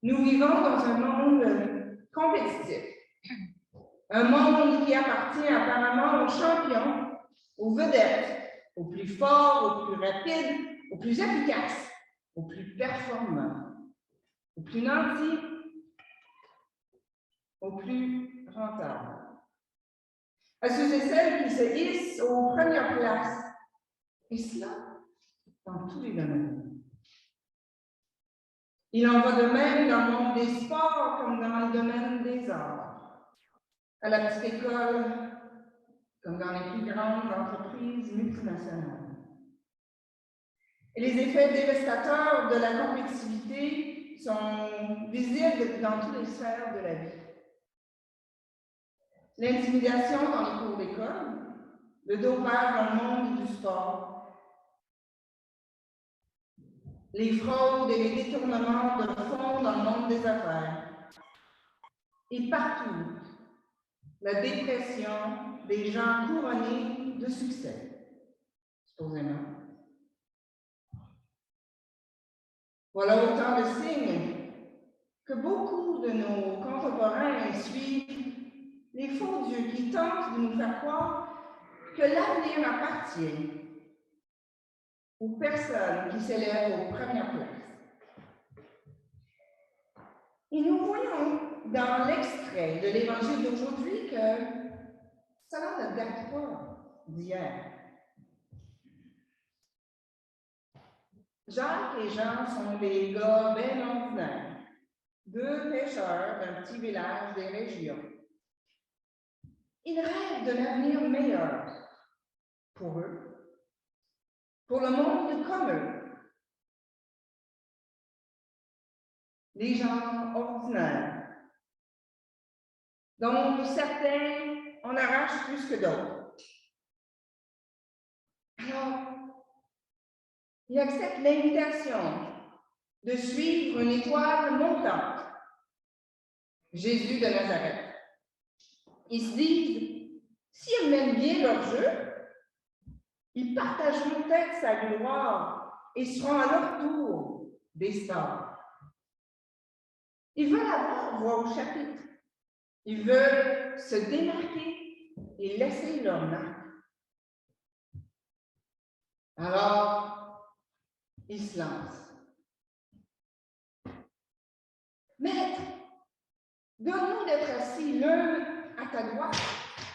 Nous vivons dans un monde compétitif. Un monde qui appartient apparemment aux champions, aux vedettes, aux plus forts, aux plus rapides, aux plus efficaces, aux plus performants, aux plus nantis, aux plus rentables. À ceux et celles qui se hissent aux premières places. Et cela dans tous les domaines. Il en va de même dans le monde des sports comme dans le domaine des arts. À la petite école, comme dans les plus grandes entreprises multinationales. Et les effets dévastateurs de la compétitivité sont visibles dans toutes les sphères de la vie. L'intimidation dans les cours d'école, le dopage dans le monde du sport, les fraudes et les détournements de fonds dans le monde des affaires. Et partout, la dépression des gens couronnés de succès, supposément. Voilà autant de signes que beaucoup de nos contemporains suivent les faux dieux qui tentent de nous faire croire que l'avenir appartient aux personnes qui s'élèvent aux premières places. Et nous voyons dans l'extrait de l'Évangile d'aujourd'hui que cela ne date pas d'hier. Jacques et Jean sont des gars bien ordinaires, deux pêcheurs d'un petit village des régions. Ils rêvent d'un avenir meilleur pour eux, pour le monde comme eux. Les gens ordinaires, dont certains en arrachent plus que d'autres. Alors, ils acceptent l'invitation de suivre une étoile montante, Jésus de Nazareth. Ils se disent, s'ils mènent bien leur jeu, ils partageront peut-être sa gloire et seront à leur tour des stars. Ils veulent avoir voix au chapitre. Ils veulent se démarquer et laisser leur marque. Alors, ils se lancent. Maître, donne-nous d'être assis l'un à ta droite,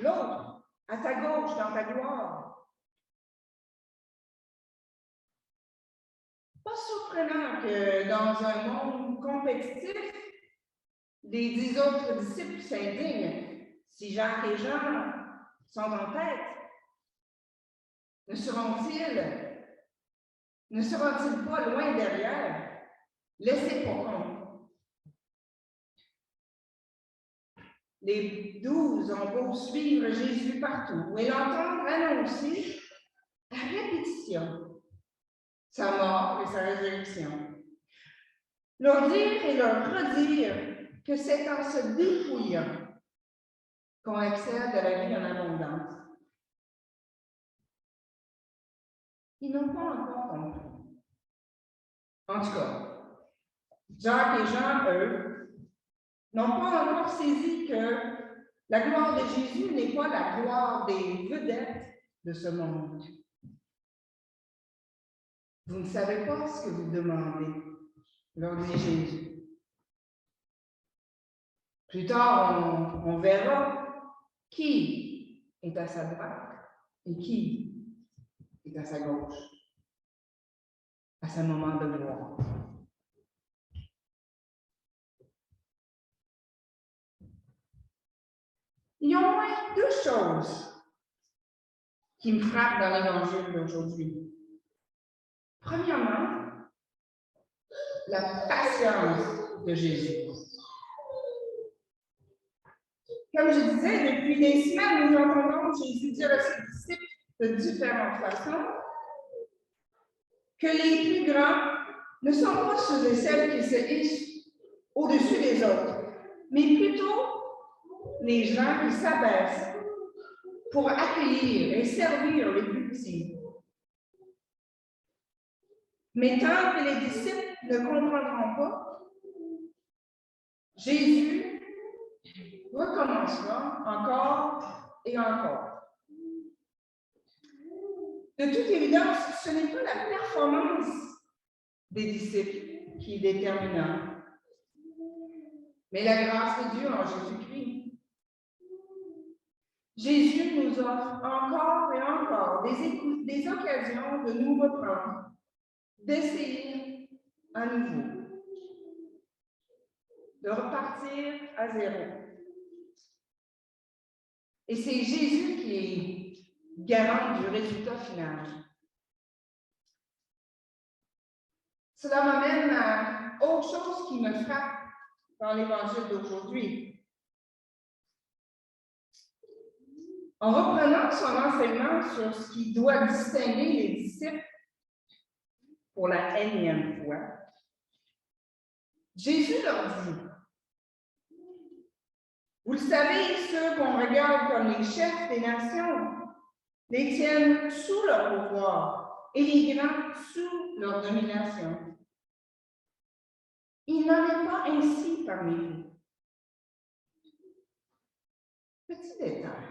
l'autre à ta gauche dans ta gloire. Pas surprenant que dans un monde compétitif, les 10 autres disciples s'indignent si Jacques et Jean sont en tête. Ne seront-ils pas loin derrière, laissés pour compte? Les 12 ont beau suivre Jésus partout et l'entendre annoncer à répétition sa mort et sa résurrection. Leur dire et leur redire que c'est en se dépouillant qu'on accède à la vie en abondance. Ils n'ont pas encore compris. En tout cas, Jacques et Jean, eux, n'ont pas encore saisi que la gloire de Jésus n'est pas la gloire des vedettes de ce monde. Vous ne savez pas ce que vous demandez, leur dit Jésus. Plus tard, on verra qui est à sa droite et qui est à sa gauche, à ce moment de gloire. Il y a au moins deux choses qui me frappent dans l'Évangile d'aujourd'hui. Premièrement, la patience de Jésus. Comme je disais, depuis des semaines, nous entendons Jésus dire à ses disciples de différentes façons que les plus grands ne sont pas ceux et celles qui se hissent au-dessus des autres, mais plutôt les gens qui s'abaissent pour accueillir et servir les plus petits. Mais tant que les disciples ne comprendront pas, Jésus recommencera encore et encore. De toute évidence, ce n'est pas la performance des disciples qui est déterminante, mais la grâce de Dieu en Jésus-Christ. Jésus nous offre encore et encore des occasions de nous reprendre, d'essayer à nouveau, de repartir à zéro. Et c'est Jésus qui est garant du résultat final. Cela m'amène à autre chose qui me frappe dans l'Évangile d'aujourd'hui. En reprenant son enseignement sur ce qui doit distinguer les disciples pour la énième fois, Jésus leur dit: vous le savez, ceux qu'on regarde comme les chefs des nations les tiennent sous leur pouvoir et les grands sous leur domination. Il n'en est pas ainsi parmi vous. Petit détail.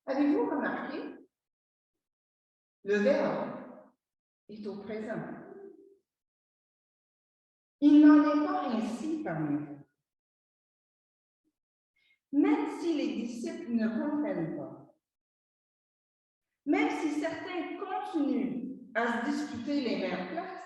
Avez-vous remarqué? Le verbe est au présent. Il n'en est pas ainsi parmi vous. Même si les disciples ne comprennent pas, même si certains continuent à se disputer les mêmes places,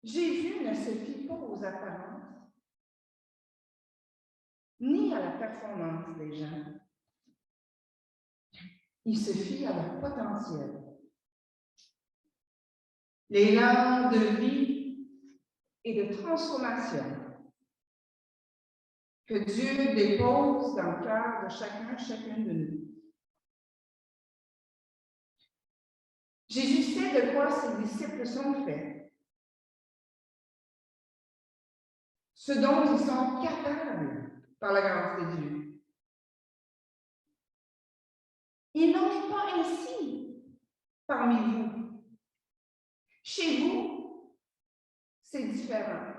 Jésus ne se fie pas aux apparences, ni à la performance des gens. Il se fie à leur potentiel. L'élan de vie et de transformation que Dieu dépose dans le cœur de chacune de nous. Jésus sait de quoi ses disciples sont faits, ce dont ils sont capables par la grâce de Dieu. Il n'en est pas ainsi parmi vous. Chez vous, c'est différent.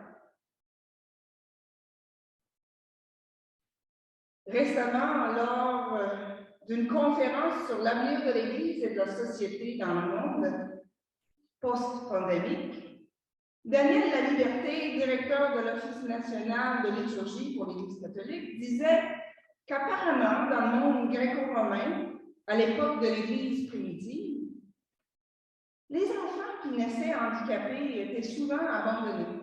Récemment, lors d'une conférence sur l'avenir de l'Église et de la société dans le monde post-pandémique, Daniel Laliberté, directeur de l'Office national de liturgie pour l'Église catholique, disait qu'apparemment, dans le monde gréco-romain, à l'époque de l'Église primitive, les enfants qui naissaient handicapés étaient souvent abandonnés.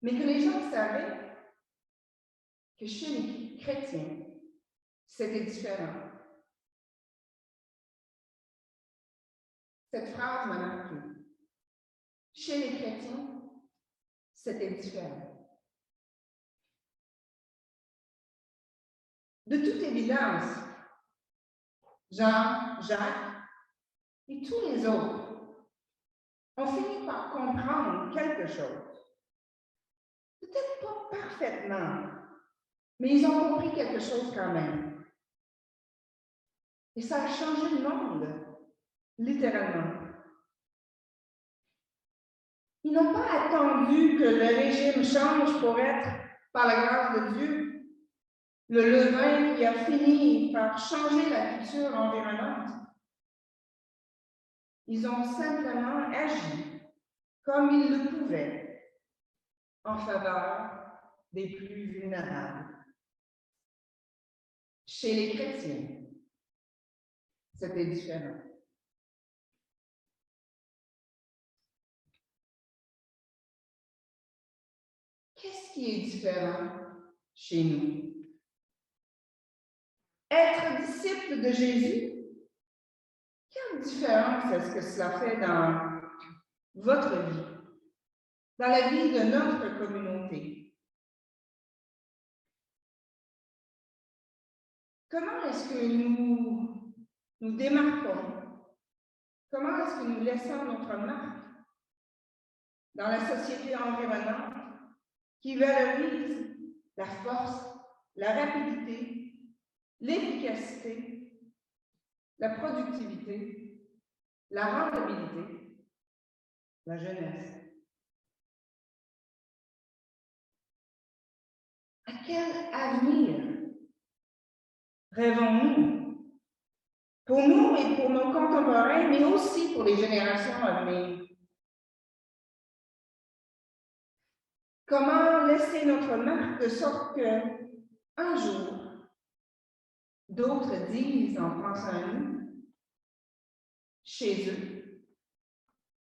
Mais que les gens savaient que chez les chrétiens, c'était différent. Cette phrase m'a marquée. Chez les chrétiens, c'était différent. De toute évidence, Jean, Jacques et tous les autres ont fini par comprendre quelque chose. Peut-être pas parfaitement, mais ils ont compris quelque chose quand même. Et ça a changé le monde, littéralement. Ils n'ont pas attendu que le régime change pour être, par la grâce de Dieu, le levain qui a fini par changer la culture environnante. Ils ont simplement agi comme ils le pouvaient en faveur des plus vulnérables. Chez les chrétiens, c'était différent. Qu'est-ce qui est différent chez nous? Être disciple de Jésus, quelle différence est-ce que cela fait dans votre vie, dans la vie de notre communauté? Comment est-ce que nous démarquons? Comment est-ce que nous laissons notre marque dans la société environnante qui valorise la force, la rapidité, l'efficacité, la productivité, la rentabilité, la jeunesse. À quel avenir rêvons-nous? Pour nous et pour nos contemporains, mais aussi pour les générations à venir. Comment laisser notre marque de sorte que, un jour, d'autres disent en pensant à nous, chez eux,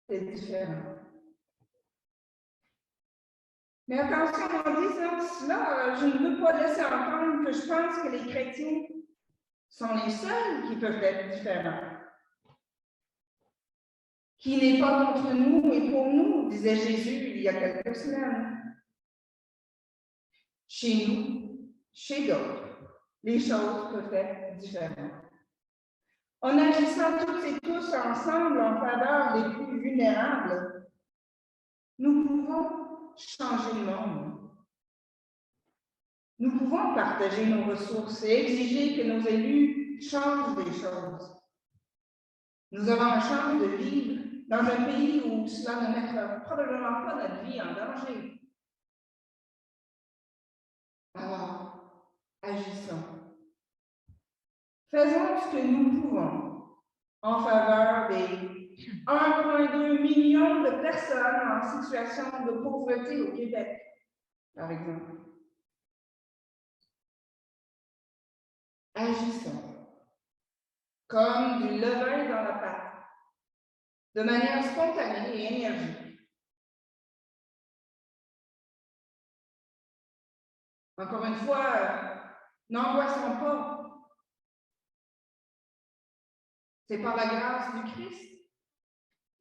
c'est différent. Mais attention, en disant cela, je ne veux pas laisser entendre que je pense que les chrétiens sont les seuls qui peuvent être différents. Qui n'est pas contre nous et pour nous, disait Jésus il y a quelques semaines. Chez nous, chez d'autres, les choses peuvent être différentes. En agissant toutes et tous ensemble en faveur des plus vulnérables, nous pouvons changer le monde. Nous pouvons partager nos ressources et exiger que nos élus changent des choses. Nous avons la chance de vivre dans un pays où cela ne mettra probablement pas notre vie en danger. Alors, agissons. Faisons ce que nous pouvons en faveur des 1,2 million de personnes en situation de pauvreté au Québec, par exemple. Agissons comme du levain dans la pâte, de manière spontanée et énergique. Encore une fois, n'angoissons pas. C'est par la grâce du Christ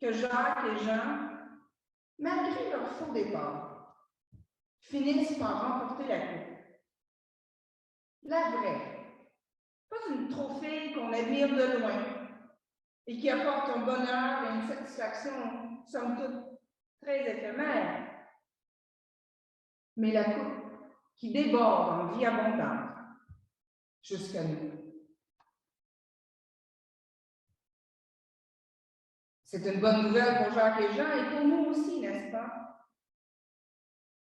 que Jacques et Jean, malgré leur faux départ, finissent par remporter la coupe. La vraie, pas une trophée qu'on admire de loin et qui apporte un bonheur et une satisfaction, somme toute, très éphémère, mais la coupe qui déborde en vie abondante jusqu'à nous. C'est une bonne nouvelle pour Jacques et Jean et pour nous aussi, n'est-ce pas?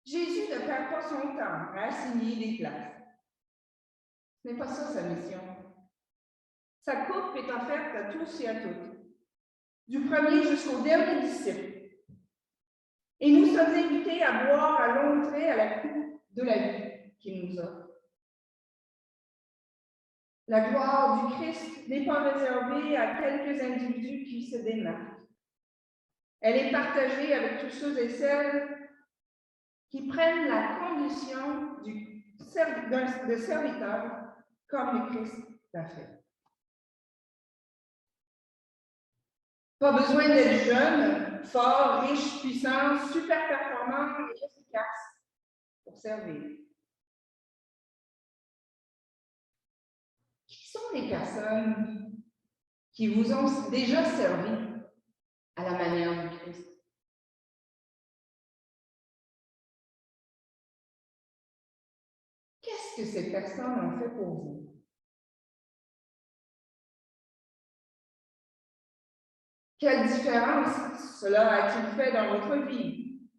Jésus ne perd pas son temps à assigner des places. Ce n'est pas ça sa mission. Sa coupe est offerte à tous et à toutes, du premier jusqu'au dernier disciple. Et nous sommes invités à boire à l'entrée à la coupe de la vie qu'il nous offre. La gloire du Christ n'est pas réservée à quelques individus qui se démarquent. Elle est partagée avec tous ceux et celles qui prennent la condition de serviteur comme le Christ l'a fait. Pas besoin d'être jeune, fort, riche, puissant, super performant et efficace pour servir. Qui sont les personnes qui vous ont déjà servi à la manière du Christ? Qu'est-ce que ces personnes ont fait pour vous? Quelle différence cela a-t-il fait dans votre vie?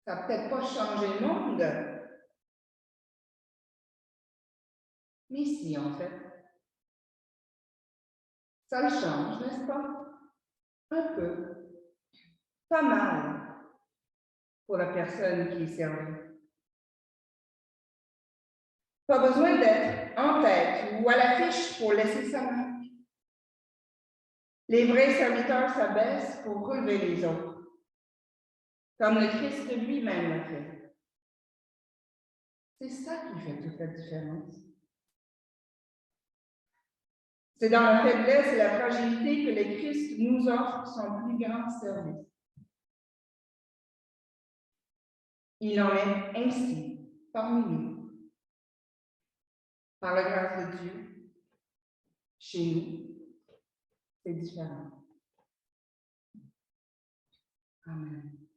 Ça n'a peut-être pas changé le monde, mais si, en fait. Ça le change, n'est-ce pas? Un peu. Pas mal pour la personne qui est servie. Pas besoin d'être en tête ou à l'affiche pour laisser sa marque. Les vrais serviteurs s'abaissent pour relever les autres, comme le Christ lui-même l'a fait. C'est ça qui fait toute la différence. C'est dans la faiblesse et la fragilité que le Christ nous offre son plus grand service. Il en est ainsi parmi nous, par la grâce de Dieu. Chez nous, c'est différent. Amen.